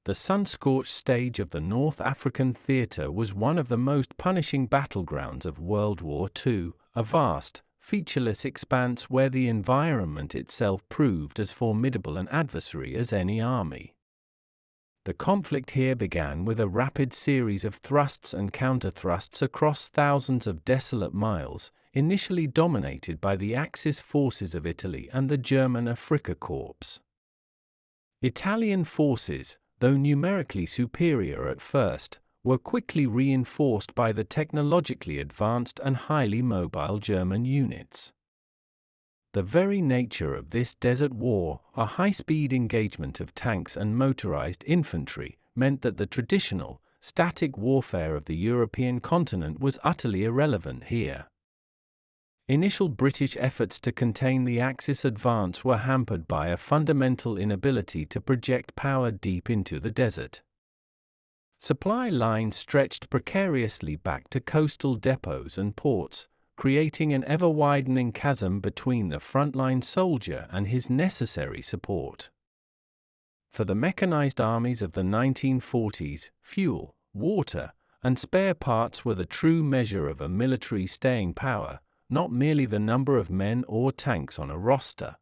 The sun-scorched stage of the North African theatre was one of the most punishing battlegrounds of World War II, a vast, featureless expanse where the environment itself proved as formidable an adversary as any army. The conflict here began with a rapid series of thrusts and counter-thrusts across thousands of desolate miles, initially dominated by the Axis forces of Italy and the German Afrika Korps. Italian forces, though numerically superior at first, were quickly reinforced by the technologically advanced and highly mobile German units. The very nature of this desert war, a high-speed engagement of tanks and motorized infantry, meant that the traditional, static warfare of the European continent was utterly irrelevant here. Initial British efforts to contain the Axis advance were hampered by a fundamental inability to project power deep into the desert. Supply lines stretched precariously back to coastal depots and ports, creating an ever-widening chasm between the frontline soldier and his necessary support. For the mechanized armies of the 1940s, fuel, water, and spare parts were the true measure of a military's staying power, not merely the number of men or tanks on a roster.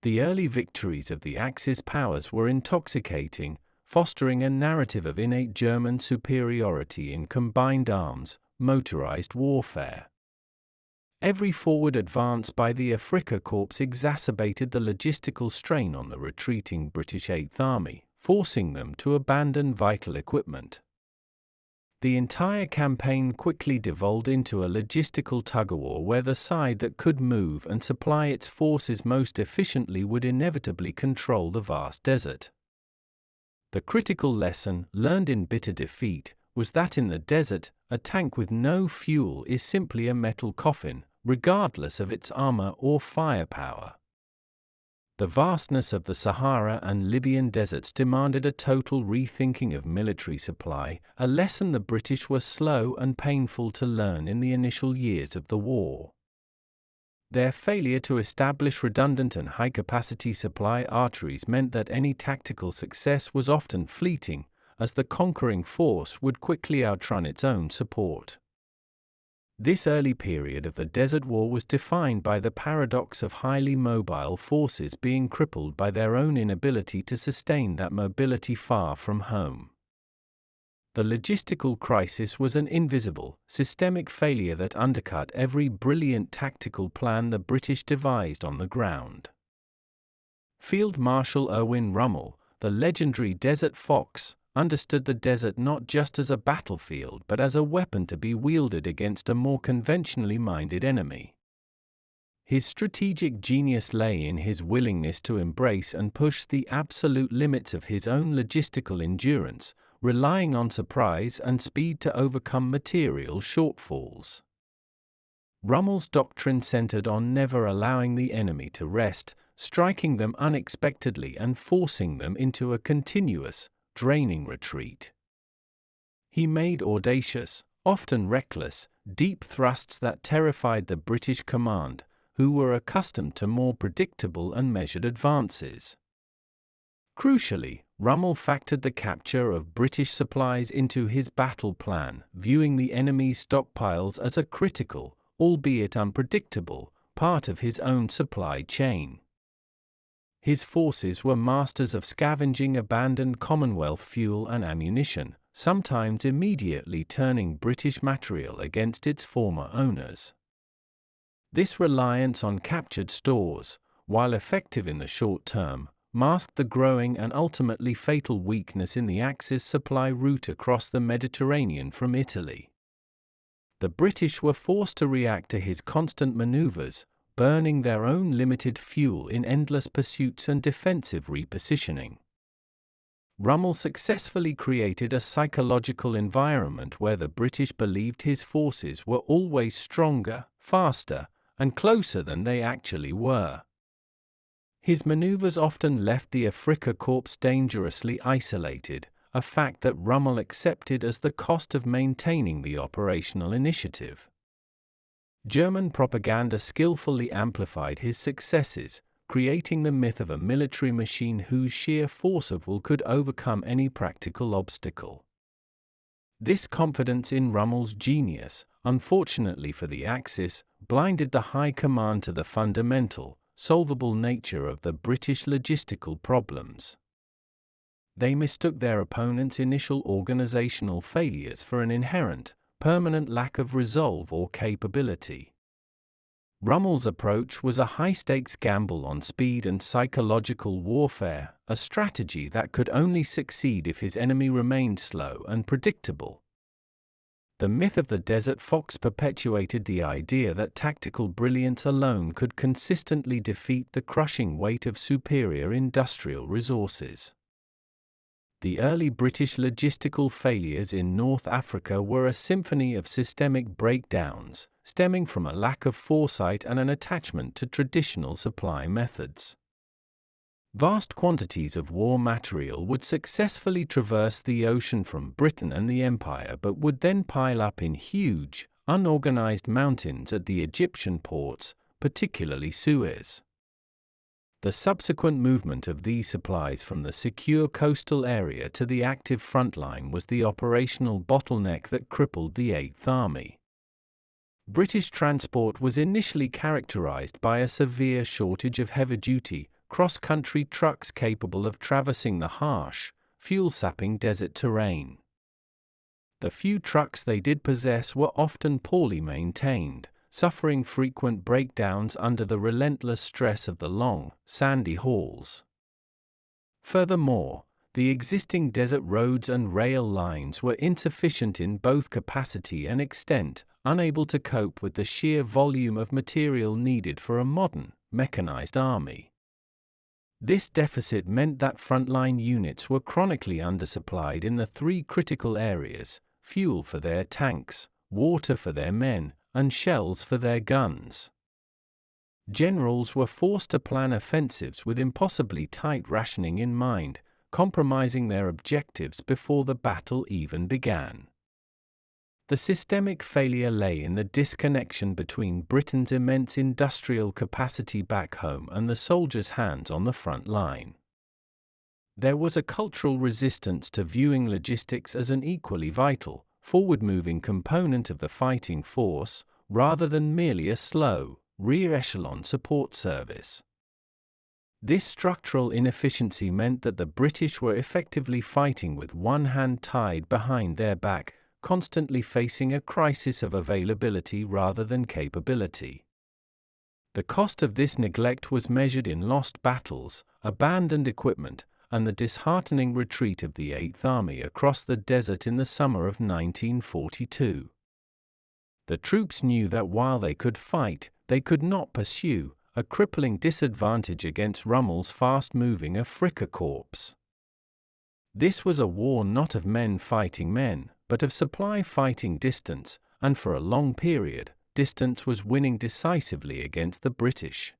The early victories of the Axis powers were intoxicating, fostering a narrative of innate German superiority in combined arms, motorized warfare. Every forward advance by the Afrika Korps exacerbated the logistical strain on the retreating British Eighth Army, forcing them to abandon vital equipment. The entire campaign quickly devolved into a logistical tug-of-war where the side that could move and supply its forces most efficiently would inevitably control the vast desert. The critical lesson, learned in bitter defeat, was that in the desert, a tank with no fuel is simply a metal coffin, regardless of its armor or firepower. The vastness of the Sahara and Libyan deserts demanded a total rethinking of military supply, a lesson the British were slow and painful to learn in the initial years of the war. Their failure to establish redundant and high-capacity supply arteries meant that any tactical success was often fleeting, as the conquering force would quickly outrun its own support. This early period of the Desert War was defined by the paradox of highly mobile forces being crippled by their own inability to sustain that mobility far from home. The logistical crisis was an invisible, systemic failure that undercut every brilliant tactical plan the British devised on the ground. Field Marshal Erwin Rommel, the legendary Desert Fox, understood the desert not just as a battlefield but as a weapon to be wielded against a more conventionally minded enemy. His strategic genius lay in his willingness to embrace and push the absolute limits of his own logistical endurance, relying on surprise and speed to overcome material shortfalls. Rommel's doctrine centered on never allowing the enemy to rest, striking them unexpectedly and forcing them into a continuous, draining retreat. He made audacious, often reckless, deep thrusts that terrified the British command, who were accustomed to more predictable and measured advances. Crucially, Rommel factored the capture of British supplies into his battle plan, viewing the enemy's stockpiles as a critical, albeit unpredictable, part of his own supply chain. His forces were masters of scavenging abandoned Commonwealth fuel and ammunition, sometimes immediately turning British material against its former owners. This reliance on captured stores, while effective in the short term, masked the growing and ultimately fatal weakness in the Axis supply route across the Mediterranean from Italy. The British were forced to react to his constant maneuvers, burning their own limited fuel in endless pursuits and defensive repositioning. Rommel successfully created a psychological environment where the British believed his forces were always stronger, faster, and closer than they actually were. His maneuvers often left the Afrika Korps dangerously isolated, a fact that Rommel accepted as the cost of maintaining the operational initiative. German propaganda skillfully amplified his successes, creating the myth of a military machine whose sheer force of will could overcome any practical obstacle. This confidence in Rommel's genius, unfortunately for the Axis, blinded the High Command to the fundamental, solvable nature of the British logistical problems. They mistook their opponent's initial organizational failures for an inherent, permanent lack of resolve or capability. Rommel's approach was a high-stakes gamble on speed and psychological warfare, a strategy that could only succeed if his enemy remained slow and predictable. The myth of the Desert Fox perpetuated the idea that tactical brilliance alone could consistently defeat the crushing weight of superior industrial resources. The early British logistical failures in North Africa were a symphony of systemic breakdowns, stemming from a lack of foresight and an attachment to traditional supply methods. Vast quantities of war material would successfully traverse the ocean from Britain and the Empire, but would then pile up in huge, unorganized mountains at the Egyptian ports, particularly Suez. The subsequent movement of these supplies from the secure coastal area to the active front line was the operational bottleneck that crippled the Eighth Army. British transport was initially characterized by a severe shortage of heavy-duty, cross-country trucks capable of traversing the harsh, fuel-sapping desert terrain. The few trucks they did possess were often poorly maintained, suffering frequent breakdowns under the relentless stress of the long, sandy hauls. Furthermore, the existing desert roads and rail lines were insufficient in both capacity and extent, unable to cope with the sheer volume of material needed for a modern, mechanized army. This deficit meant that frontline units were chronically undersupplied in the three critical areas: fuel for their tanks, water for their men, and shells for their guns. Generals were forced to plan offensives with impossibly tight rationing in mind, compromising their objectives before the battle even began. The systemic failure lay in the disconnection between Britain's immense industrial capacity back home and the soldiers' hands on the front line. There was a cultural resistance to viewing logistics as an equally vital, forward-moving component of the fighting force, rather than merely a slow, rear-echelon support service. This structural inefficiency meant that the British were effectively fighting with one hand tied behind their back, constantly facing a crisis of availability rather than capability. The cost of this neglect was measured in lost battles, abandoned equipment, and the disheartening retreat of the Eighth Army across the desert in the summer of 1942. The troops knew that while they could fight, they could not pursue, a crippling disadvantage against Rommel's fast-moving Afrika Korps. This was a war not of men fighting men, but of supply fighting distance, and for a long period, distance was winning decisively against the British.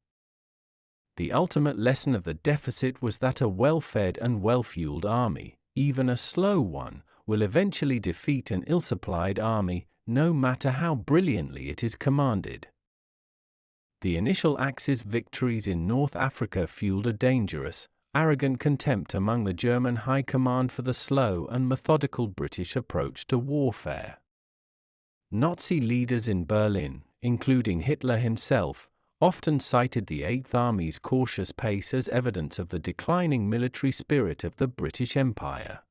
The ultimate lesson of the deficit was that a well-fed and well-fueled army, even a slow one, will eventually defeat an ill-supplied army, no matter how brilliantly it is commanded. The initial Axis victories in North Africa fueled a dangerous, arrogant contempt among the German High Command for the slow and methodical British approach to warfare. Nazi leaders in Berlin, including Hitler himself, often cited the Eighth Army's cautious pace as evidence of the declining military spirit of the British Empire.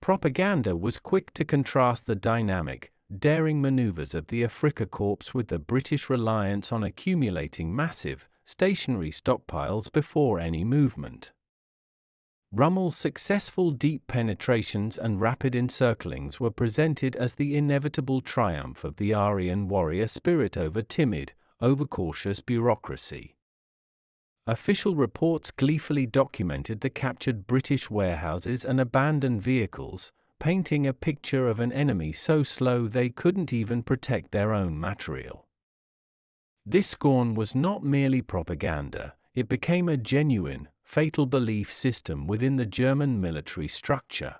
Propaganda was quick to contrast the dynamic, daring maneuvers of the Afrika Korps with the British reliance on accumulating massive, stationary stockpiles before any movement. Rommel's successful deep penetrations and rapid encirclings were presented as the inevitable triumph of the Aryan warrior spirit over timid, overcautious bureaucracy. Official reports gleefully documented the captured British warehouses and abandoned vehicles, painting a picture of an enemy so slow they couldn't even protect their own material. This scorn was not merely propaganda, it became a genuine, fatal belief system within the German military structure.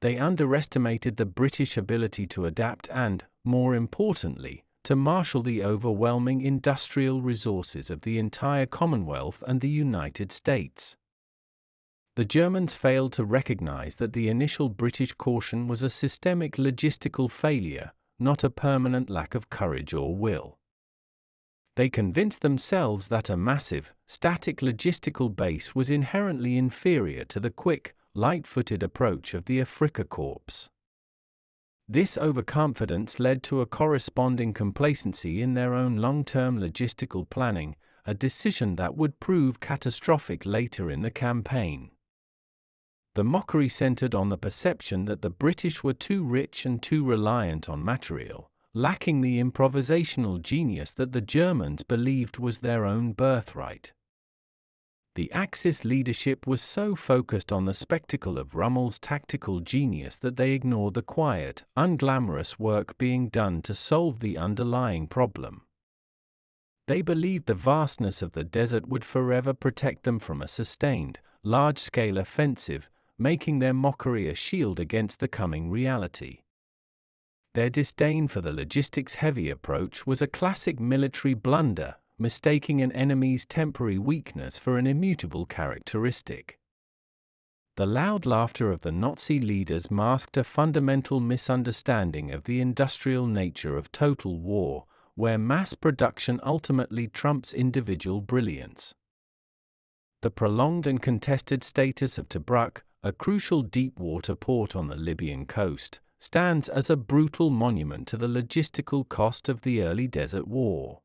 They underestimated the British ability to adapt and, more importantly, to marshal the overwhelming industrial resources of the entire Commonwealth and the United States. The Germans failed to recognize that the initial British caution was a systemic logistical failure, not a permanent lack of courage or will. They convinced themselves that a massive, static logistical base was inherently inferior to the quick, light-footed approach of the Afrika Korps. This overconfidence led to a corresponding complacency in their own long-term logistical planning, a decision that would prove catastrophic later in the campaign. The mockery centered on the perception that the British were too rich and too reliant on material, lacking the improvisational genius that the Germans believed was their own birthright. The Axis leadership was so focused on the spectacle of Rommel's tactical genius that they ignored the quiet, unglamorous work being done to solve the underlying problem. They believed the vastness of the desert would forever protect them from a sustained, large-scale offensive, making their mockery a shield against the coming reality. Their disdain for the logistics-heavy approach was a classic military blunder, mistaking an enemy's temporary weakness for an immutable characteristic. The loud laughter of the Nazi leaders masked a fundamental misunderstanding of the industrial nature of total war, where mass production ultimately trumps individual brilliance. The prolonged and contested status of Tobruk, a crucial deep-water port on the Libyan coast, stands as a brutal monument to the logistical cost of the early Desert War.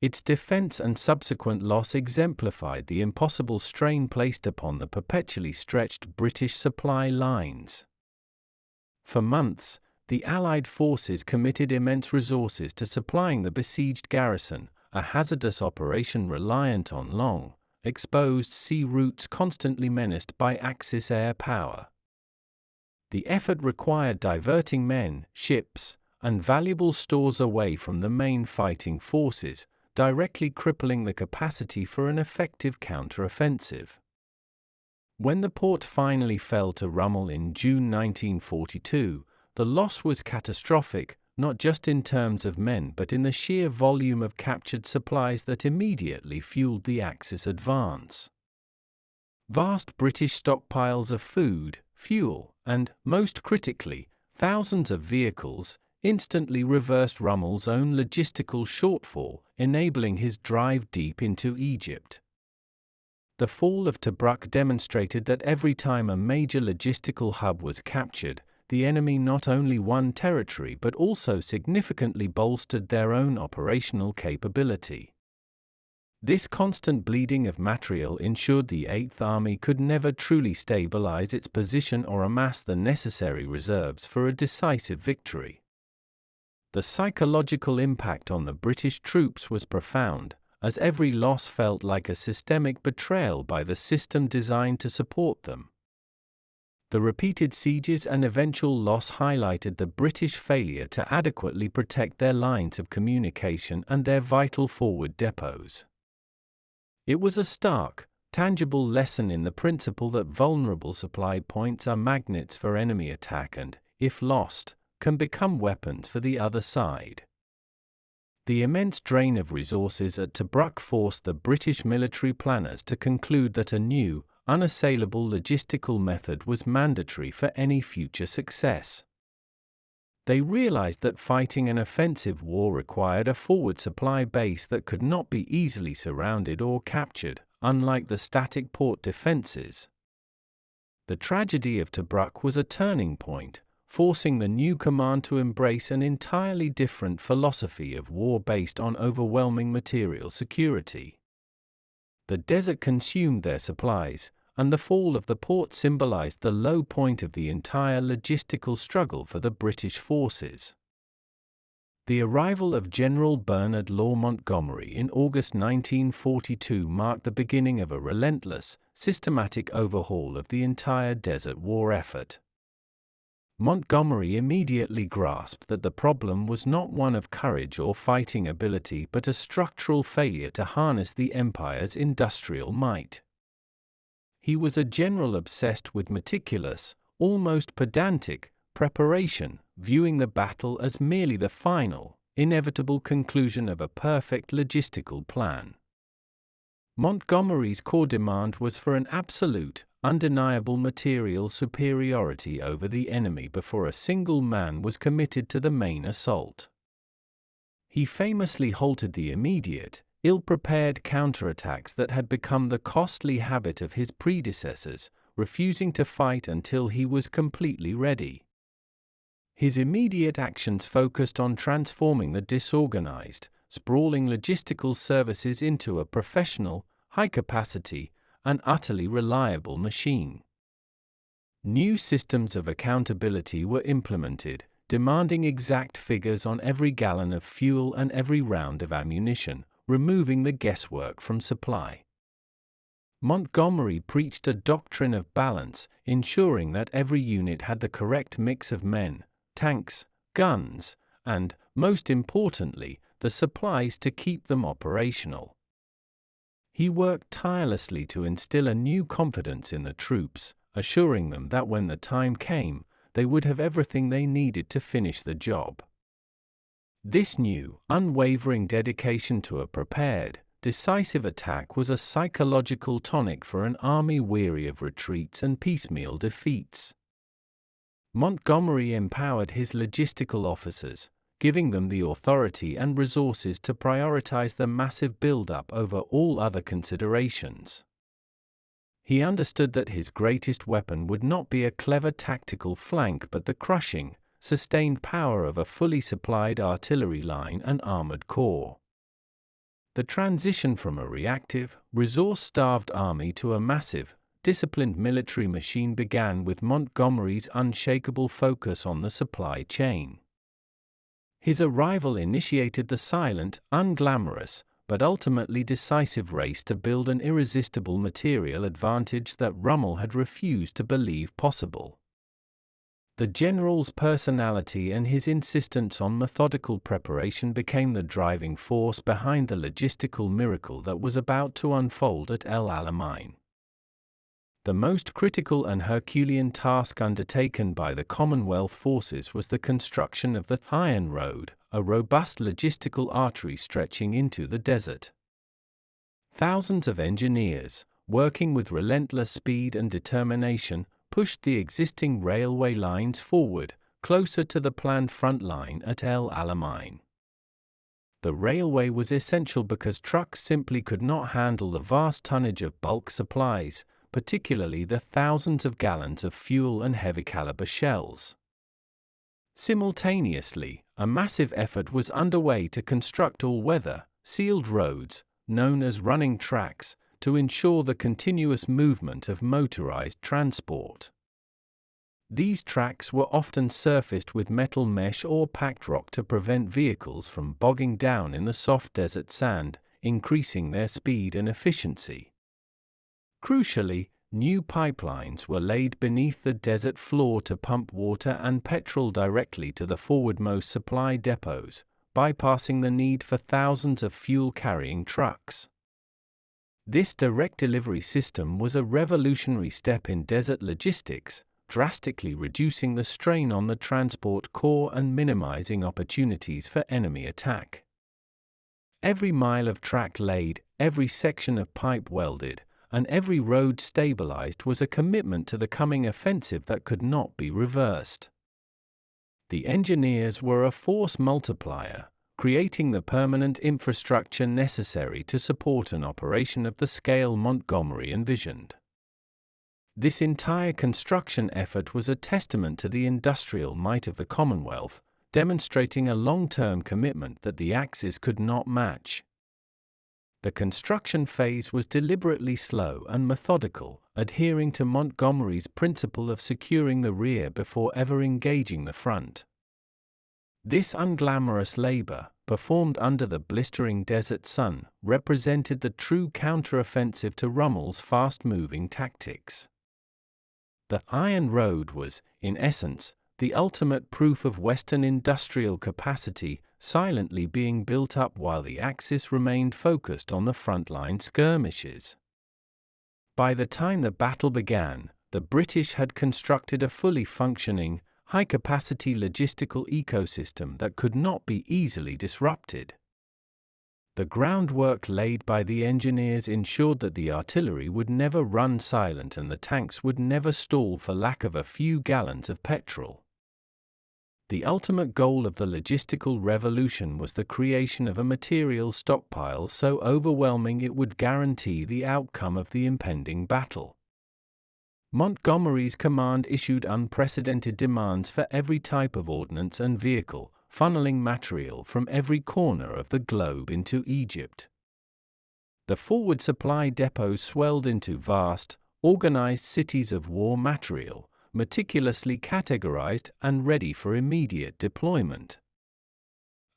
Its defense and subsequent loss exemplified the impossible strain placed upon the perpetually stretched British supply lines. For months, the Allied forces committed immense resources to supplying the besieged garrison, a hazardous operation reliant on long, exposed sea routes constantly menaced by Axis air power. The effort required diverting men, ships, and valuable stores away from the main fighting forces, directly crippling the capacity for an effective counter-offensive. When the port finally fell to Rommel in June 1942, the loss was catastrophic, not just in terms of men but in the sheer volume of captured supplies that immediately fueled the Axis advance. Vast British stockpiles of food, fuel, and, most critically, thousands of vehicles, instantly reversed Rommel's own logistical shortfall, enabling his drive deep into Egypt. The fall of Tobruk demonstrated that every time a major logistical hub was captured, the enemy not only won territory but also significantly bolstered their own operational capability. This constant bleeding of material ensured the Eighth Army could never truly stabilize its position or amass the necessary reserves for a decisive victory. The psychological impact on the British troops was profound, as every loss felt like a systemic betrayal by the system designed to support them. The repeated sieges and eventual loss highlighted the British failure to adequately protect their lines of communication and their vital forward depots. It was a stark, tangible lesson in the principle that vulnerable supply points are magnets for enemy attack and, if lost, can become weapons for the other side. The immense drain of resources at Tobruk forced the British military planners to conclude that a new, unassailable logistical method was mandatory for any future success. They realized that fighting an offensive war required a forward supply base that could not be easily surrounded or captured, unlike the static port defenses. The tragedy of Tobruk was a turning point, forcing the new command to embrace an entirely different philosophy of war based on overwhelming material security. The desert consumed their supplies, and the fall of the port symbolized the low point of the entire logistical struggle for the British forces. The arrival of General Bernard Law Montgomery in August 1942 marked the beginning of a relentless, systematic overhaul of the entire Desert War effort. Montgomery immediately grasped that the problem was not one of courage or fighting ability but a structural failure to harness the empire's industrial might. He was a general obsessed with meticulous, almost pedantic, preparation, viewing the battle as merely the final, inevitable conclusion of a perfect logistical plan. Montgomery's core demand was for an absolute, undeniable material superiority over the enemy before a single man was committed to the main assault. He famously halted the immediate, ill-prepared counterattacks that had become the costly habit of his predecessors, refusing to fight until he was completely ready. His immediate actions focused on transforming the disorganized, sprawling logistical services into a professional, high-capacity, and utterly reliable machine. New systems of accountability were implemented, demanding exact figures on every gallon of fuel and every round of ammunition, removing the guesswork from supply. Montgomery preached a doctrine of balance, ensuring that every unit had the correct mix of men, tanks, guns, and, most importantly, the supplies to keep them operational. He worked tirelessly to instill a new confidence in the troops, assuring them that when the time came, they would have everything they needed to finish the job. This new, unwavering dedication to a prepared, decisive attack was a psychological tonic for an army weary of retreats and piecemeal defeats. Montgomery empowered his logistical officers, giving them the authority and resources to prioritize the massive build-up over all other considerations. He understood that his greatest weapon would not be a clever tactical flank but the crushing, sustained power of a fully supplied artillery line and armored corps. The transition from a reactive, resource-starved army to a massive, disciplined military machine began with Montgomery's unshakable focus on the supply chain. His arrival initiated the silent, unglamorous, but ultimately decisive race to build an irresistible material advantage that Rommel had refused to believe possible. The general's personality and his insistence on methodical preparation became the driving force behind the logistical miracle that was about to unfold at El Alamein. The most critical and Herculean task undertaken by the Commonwealth forces was the construction of the Iron Road, a robust logistical artery stretching into the desert. Thousands of engineers, working with relentless speed and determination, pushed the existing railway lines forward, closer to the planned front line at El Alamein. The railway was essential because trucks simply could not handle the vast tonnage of bulk supplies, particularly the thousands of gallons of fuel and heavy-caliber shells. Simultaneously, a massive effort was underway to construct all-weather, sealed roads, known as running tracks, to ensure the continuous movement of motorized transport. These tracks were often surfaced with metal mesh or packed rock to prevent vehicles from bogging down in the soft desert sand, increasing their speed and efficiency. Crucially, new pipelines were laid beneath the desert floor to pump water and petrol directly to the forwardmost supply depots, bypassing the need for thousands of fuel-carrying trucks. This direct delivery system was a revolutionary step in desert logistics, drastically reducing the strain on the transport core and minimizing opportunities for enemy attack. Every mile of track laid, every section of pipe welded, and every road stabilized was a commitment to the coming offensive that could not be reversed. The engineers were a force multiplier, creating the permanent infrastructure necessary to support an operation of the scale Montgomery envisioned. This entire construction effort was a testament to the industrial might of the Commonwealth, demonstrating a long-term commitment that the Axis could not match. The construction phase was deliberately slow and methodical, adhering to Montgomery's principle of securing the rear before ever engaging the front. This unglamorous labor, performed under the blistering desert sun, represented the true counter-offensive to Rommel's fast-moving tactics. The Iron Road was, in essence, the ultimate proof of Western industrial capacity, silently being built up while the Axis remained focused on the frontline skirmishes. By the time the battle began, the British had constructed a fully functioning, high-capacity logistical ecosystem that could not be easily disrupted. The groundwork laid by the engineers ensured that the artillery would never run silent and the tanks would never stall for lack of a few gallons of petrol. The ultimate goal of the logistical revolution was the creation of a material stockpile so overwhelming it would guarantee the outcome of the impending battle. Montgomery's command issued unprecedented demands for every type of ordnance and vehicle, funneling material from every corner of the globe into Egypt. The forward supply depots swelled into vast, organized cities of war material, meticulously categorized and ready for immediate deployment.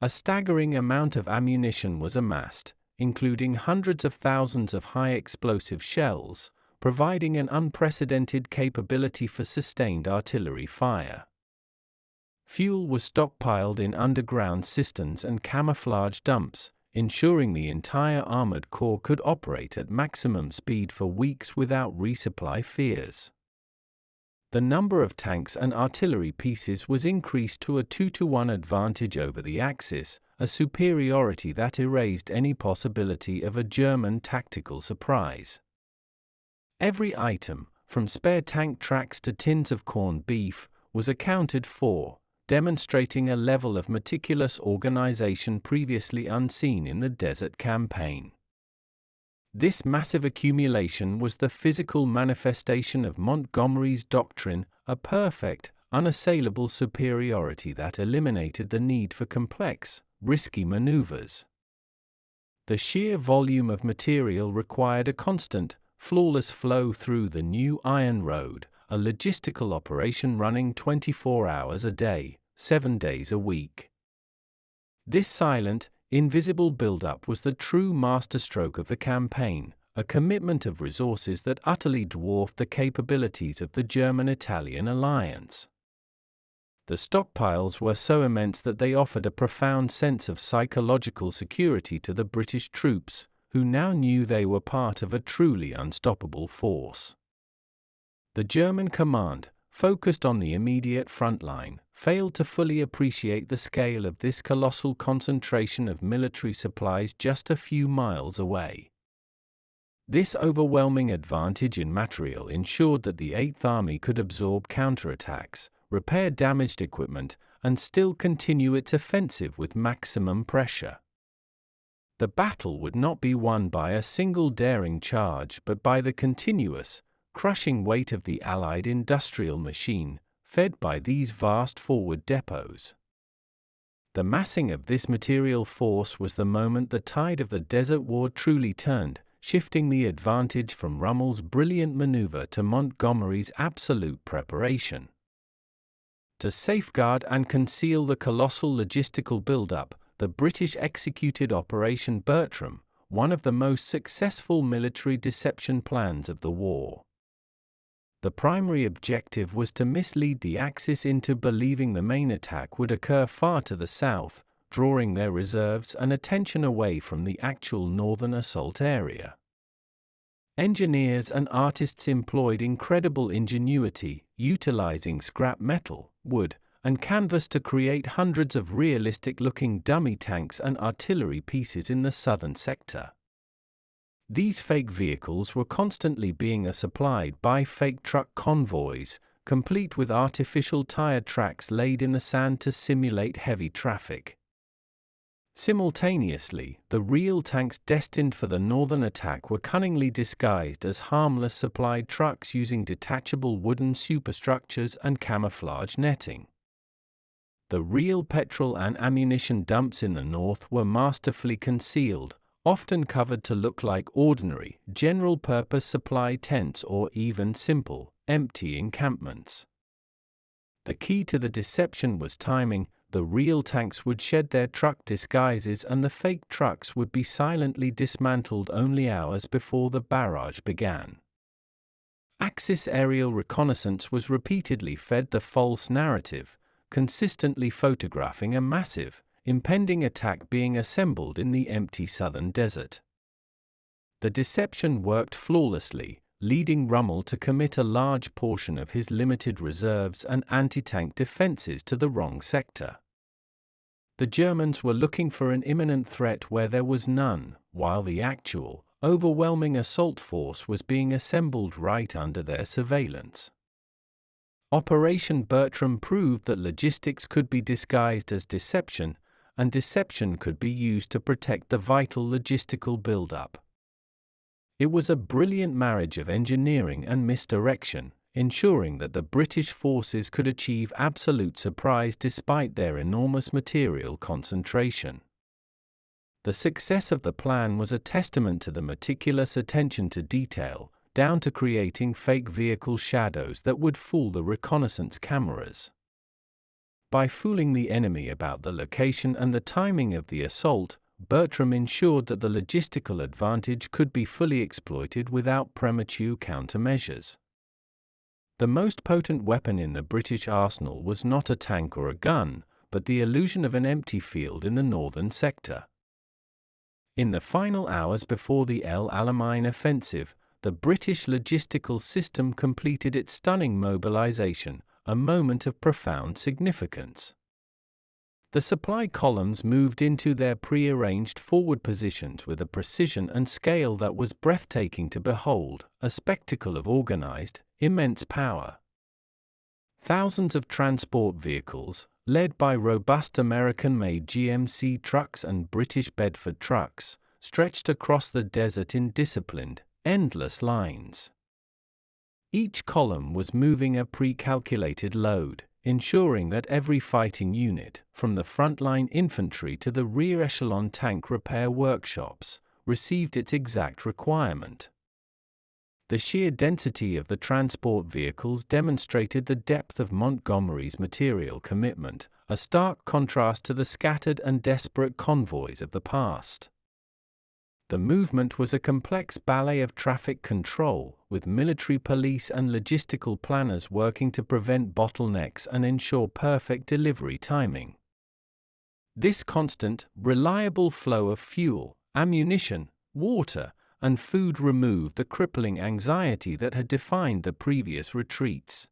A staggering amount of ammunition was amassed, including hundreds of thousands of high-explosive shells, providing an unprecedented capability for sustained artillery fire. Fuel was stockpiled in underground cisterns and camouflage dumps, ensuring the entire armored corps could operate at maximum speed for weeks without resupply fears. The number of tanks and artillery pieces was increased to a 2-to-1 advantage over the Axis, a superiority that erased any possibility of a German tactical surprise. Every item, from spare tank tracks to tins of corned beef, was accounted for, demonstrating a level of meticulous organization previously unseen in the Desert Campaign. This massive accumulation was the physical manifestation of Montgomery's doctrine, a perfect, unassailable superiority that eliminated the need for complex, risky maneuvers. The sheer volume of material required a constant, flawless flow through the new Iron Road, a logistical operation running 24 hours a day, 7 days a week. This silent, invisible build-up was the true masterstroke of the campaign, a commitment of resources that utterly dwarfed the capabilities of the German-Italian alliance. The stockpiles were so immense that they offered a profound sense of psychological security to the British troops, who now knew they were part of a truly unstoppable force. The German command, focused on the immediate front line, failed to fully appreciate the scale of this colossal concentration of military supplies just a few miles away. This overwhelming advantage in material ensured that the Eighth Army could absorb counterattacks, repair damaged equipment, and still continue its offensive with maximum pressure. The battle would not be won by a single daring charge but by the continuous, crushing weight of the Allied industrial machine, fed by these vast forward depots. The massing of this material force was the moment the tide of the Desert War truly turned, shifting the advantage from Rommel's brilliant maneuver to Montgomery's absolute preparation. To safeguard and conceal the colossal logistical buildup, the British executed Operation Bertram, one of the most successful military deception plans of the war. The primary objective was to mislead the Axis into believing the main attack would occur far to the south, drawing their reserves and attention away from the actual northern assault area. Engineers and artists employed incredible ingenuity, utilizing scrap metal, wood, and canvas to create hundreds of realistic-looking dummy tanks and artillery pieces in the southern sector. These fake vehicles were constantly being supplied by fake truck convoys, complete with artificial tire tracks laid in the sand to simulate heavy traffic. Simultaneously, the real tanks destined for the northern attack were cunningly disguised as harmless supplied trucks using detachable wooden superstructures and camouflage netting. The real petrol and ammunition dumps in the north were masterfully concealed, often covered to look like ordinary, general-purpose supply tents or even simple, empty encampments. The key to the deception was timing. The real tanks would shed their truck disguises and the fake trucks would be silently dismantled only hours before the barrage began. Axis aerial reconnaissance was repeatedly fed the false narrative, consistently photographing a massive, impending attack being assembled in the empty southern desert. The deception worked flawlessly, leading Rommel to commit a large portion of his limited reserves and anti-tank defenses to the wrong sector. The Germans were looking for an imminent threat where there was none, while the actual, overwhelming assault force was being assembled right under their surveillance. Operation Bertram proved that logistics could be disguised as deception, and deception could be used to protect the vital logistical build-up. It was a brilliant marriage of engineering and misdirection, ensuring that the British forces could achieve absolute surprise despite their enormous material concentration. The success of the plan was a testament to the meticulous attention to detail, down to creating fake vehicle shadows that would fool the reconnaissance cameras. By fooling the enemy about the location and the timing of the assault, Bertram ensured that the logistical advantage could be fully exploited without premature countermeasures. The most potent weapon in the British arsenal was not a tank or a gun, but the illusion of an empty field in the northern sector. In the final hours before the El Alamein offensive, the British logistical system completed its stunning mobilization, a moment of profound significance. The supply columns moved into their pre-arranged forward positions with a precision and scale that was breathtaking to behold, a spectacle of organized, immense power. Thousands of transport vehicles, led by robust American-made GMC trucks and British Bedford trucks, stretched across the desert in disciplined, endless lines. Each column was moving a pre-calculated load, ensuring that every fighting unit, from the frontline infantry to the rear echelon tank repair workshops, received its exact requirement. The sheer density of the transport vehicles demonstrated the depth of Montgomery's material commitment, a stark contrast to the scattered and desperate convoys of the past. The movement was a complex ballet of traffic control, with military police and logistical planners working to prevent bottlenecks and ensure perfect delivery timing. This constant, reliable flow of fuel, ammunition, water, and food removed the crippling anxiety that had defined the previous retreats.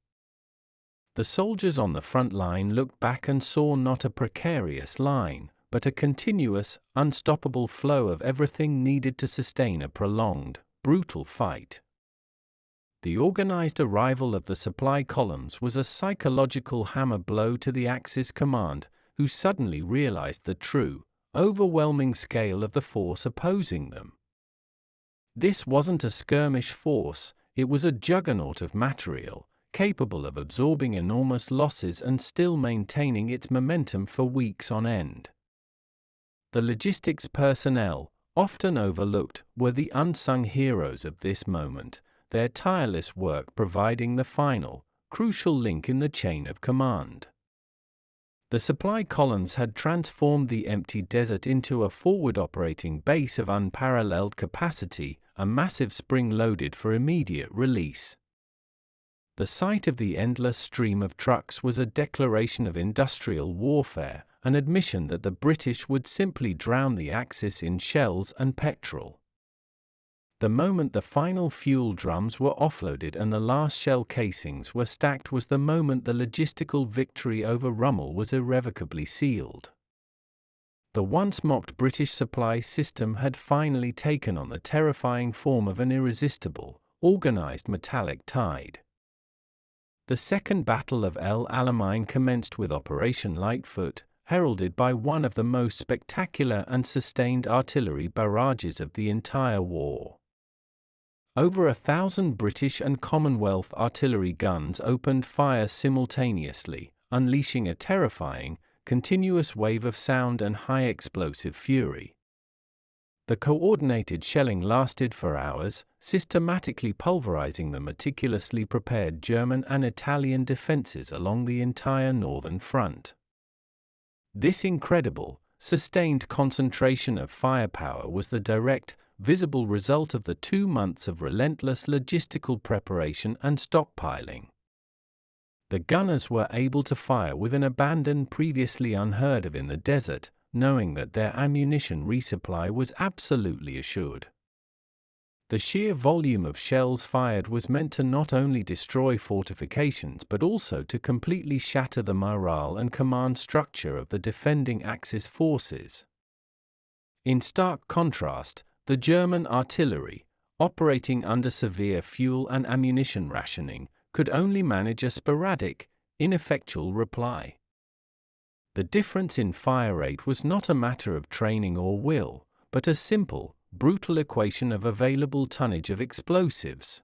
The soldiers on the front line looked back and saw not a precarious line, but a continuous, unstoppable flow of everything needed to sustain a prolonged, brutal fight. The organized arrival of the supply columns was a psychological hammer blow to the Axis command, who suddenly realized the true, overwhelming scale of the force opposing them. This wasn't a skirmish force, it was a juggernaut of material, capable of absorbing enormous losses and still maintaining its momentum for weeks on end. The logistics personnel, often overlooked, were the unsung heroes of this moment, their tireless work providing the final, crucial link in the chain of command. The supply columns had transformed the empty desert into a forward operating base of unparalleled capacity, a massive spring loaded for immediate release. The sight of the endless stream of trucks was a declaration of industrial warfare, an admission that the British would simply drown the Axis in shells and petrol. The moment the final fuel drums were offloaded and the last shell casings were stacked was the moment the logistical victory over Rommel was irrevocably sealed. The once mocked British supply system had finally taken on the terrifying form of an irresistible, organized metallic tide. The Second Battle of El Alamein commenced with Operation Lightfoot, heralded by one of the most spectacular and sustained artillery barrages of the entire war. Over 1,000 British and Commonwealth artillery guns opened fire simultaneously, unleashing a terrifying, continuous wave of sound and high explosive fury. The coordinated shelling lasted for hours, systematically pulverizing the meticulously prepared German and Italian defenses along the entire northern front. This incredible, sustained concentration of firepower was the direct, visible result of the 2 months of relentless logistical preparation and stockpiling. The gunners were able to fire with an abandon previously unheard of in the desert, knowing that their ammunition resupply was absolutely assured. The sheer volume of shells fired was meant to not only destroy fortifications but also to completely shatter the morale and command structure of the defending Axis forces. In stark contrast, the German artillery, operating under severe fuel and ammunition rationing, could only manage a sporadic, ineffectual reply. The difference in fire rate was not a matter of training or will, but a simple, brutal equation of available tonnage of explosives.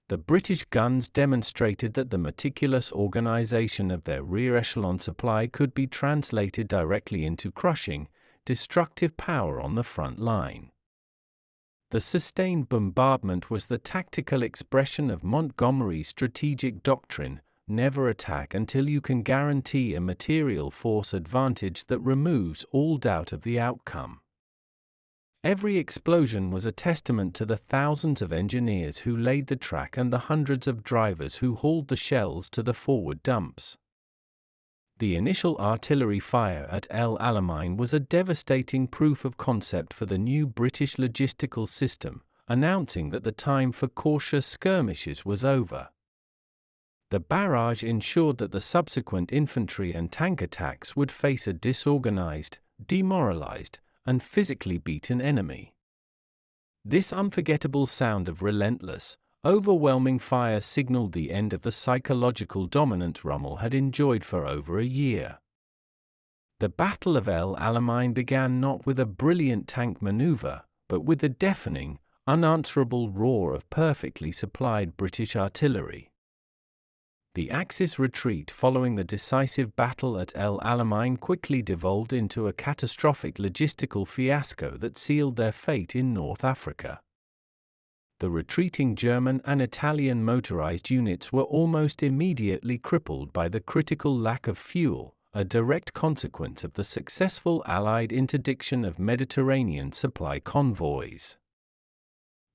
The British guns demonstrated that the meticulous organization of their rear echelon supply could be translated directly into crushing, destructive power on the front line. The sustained bombardment was the tactical expression of Montgomery's strategic doctrine: never attack until you can guarantee a material force advantage that removes all doubt of the outcome. Every explosion was a testament to the thousands of engineers who laid the track and the hundreds of drivers who hauled the shells to the forward dumps. The initial artillery fire at El Alamein was a devastating proof of concept for the new British logistical system, announcing that the time for cautious skirmishes was over. The barrage ensured that the subsequent infantry and tank attacks would face a disorganized, demoralized, and physically beaten enemy. This unforgettable sound of relentless, overwhelming fire signaled the end of the psychological dominance Rommel had enjoyed for over a year. The Battle of El Alamein began not with a brilliant tank maneuver, but with the deafening, unanswerable roar of perfectly supplied British artillery. The Axis retreat following the decisive battle at El Alamein quickly devolved into a catastrophic logistical fiasco that sealed their fate in North Africa. The retreating German and Italian motorized units were almost immediately crippled by the critical lack of fuel, a direct consequence of the successful Allied interdiction of Mediterranean supply convoys.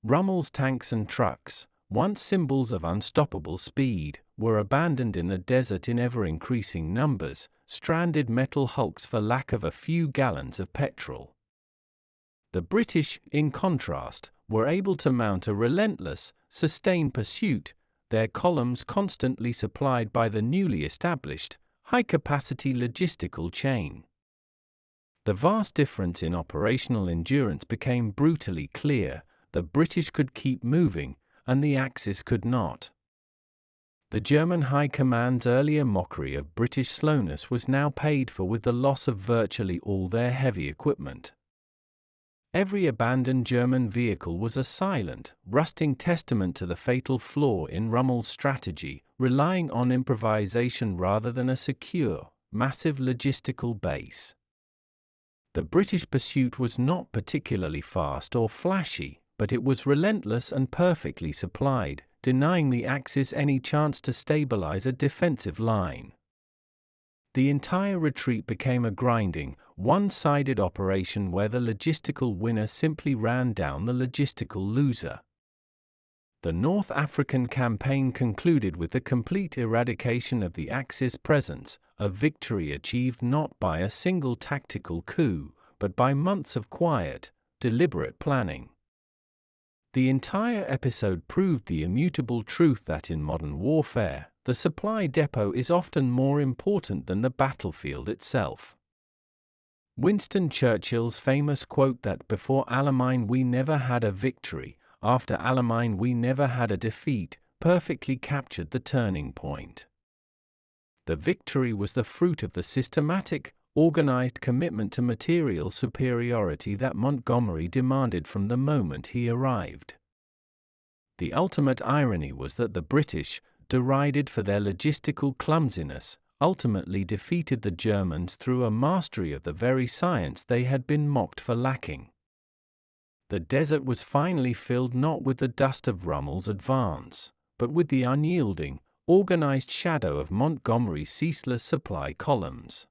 Rommel's tanks and trucks, once symbols of unstoppable speed, were abandoned in the desert in ever-increasing numbers, stranded metal hulks for lack of a few gallons of petrol. The British, in contrast, were able to mount a relentless, sustained pursuit, their columns constantly supplied by the newly established, high-capacity logistical chain. The vast difference in operational endurance became brutally clear: the British could keep moving, and the Axis could not. The German High Command's earlier mockery of British slowness was now paid for with the loss of virtually all their heavy equipment. Every abandoned German vehicle was a silent, rusting testament to the fatal flaw in Rommel's strategy, relying on improvisation rather than a secure, massive logistical base. The British pursuit was not particularly fast or flashy, but it was relentless and perfectly supplied, denying the Axis any chance to stabilize a defensive line. The entire retreat became a grinding, one-sided operation where the logistical winner simply ran down the logistical loser. The North African campaign concluded with the complete eradication of the Axis presence, a victory achieved not by a single tactical coup, but by months of quiet, deliberate planning. The entire episode proved the immutable truth that in modern warfare, the supply depot is often more important than the battlefield itself. Winston Churchill's famous quote that before Alamein we never had a victory, after Alamein we never had a defeat, perfectly captured the turning point. The victory was the fruit of the systematic, organized commitment to material superiority that Montgomery demanded from the moment he arrived. The ultimate irony was that the British, derided for their logistical clumsiness, ultimately defeated the Germans through a mastery of the very science they had been mocked for lacking. The desert was finally filled not with the dust of Rommel's advance, but with the unyielding, organized shadow of Montgomery's ceaseless supply columns.